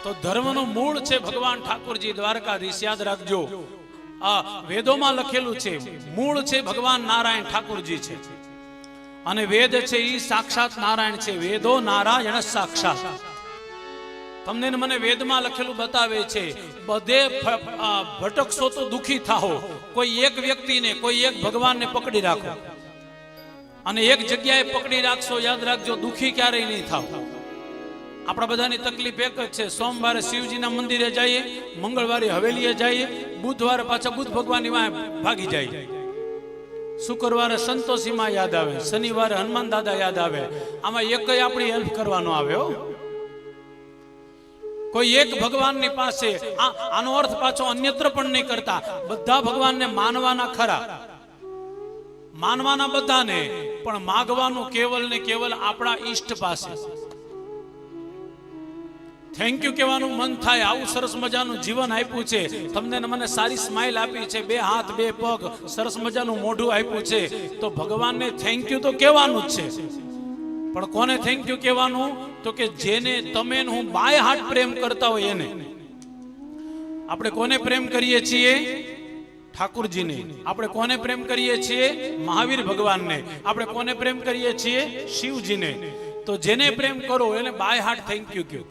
તો ધર્મનું મૂળ છે ભગવાન ઠાકોરજી દ્વારકાધીશ, યાદ રાખજો. આ વેદોમાં લખેલું છે, મૂળ છે ભગવાન નારાયણ ઠાકોરજી છે, અને વેદ છે ઈ સાક્ષાત નારાયણ છે. વેદો નારાયણ સાક્ષાત. તમને મને વેદમાં લખેલું બતાવે છે, બધે ભટકશો તો દુખી થાઓ. કોઈ એક વ્યક્તિને, કોઈ એક ભગવાનને પકડી રાખો, અને એક જગ્યાએ પકડી રાખશો, યાદ રાખજો, દુખી ક્યારેય નહીં થાવ. આપણા બધાની તકલીફ એક જ છે, સોમવારે શિવજીના મંદિરે જઈએ, મંગળવારે હવેલીએ જઈએ, બુધવારે પાછા બુદ્ધ ભગવાનની વાંહે ભાગી જાય, શુક્રવારે સંતોષીમાં યાદ આવે, શનિવારે હનુમાન દાદા યાદ આવે. આમાં એકય આપણી હેલ્પ કરવાનો આવે હો. કોઈ એક ભગવાનની પાસે, આનો અર્થ પાછો અન્યત્ર પણ નહીં કરતા. બધા ભગવાનને માનવાના ખરા, માનવાના બધાને, પણ માગવાનું કેવલ ને કેવલ આપણા ઈષ્ટ પાસે. થેન્ક યુ કહેવાનું મન થાય. આવું સરસ મજાનું જીવન આપ્યું છે તમને, મને સારી સ્માઇલ આપી છે, 2 હાથ 2 પગ, સરસ મજાનું મોઢું આપ્યું છે, તો ભગવાનને થેન્ક યુ તો કહેવાનું જ છે. પણ કોને થેન્ક યુ કહેવાનું? તો કે જેને તમે હું બાય હાર્ટ પ્રેમ કરતા હોય એને. આપણે કોને પ્રેમ કરીએ છીએ? ઠાકોરજીને. આપણે કોને પ્રેમ કરીએ છીએ? મહાવીર ભગવાનને. આપણે કોને પ્રેમ કરીએ છીએ? શિવજીને. તો જેને પ્રેમ કરો એને બાય હાર્ટ થેન્ક યુ કહો.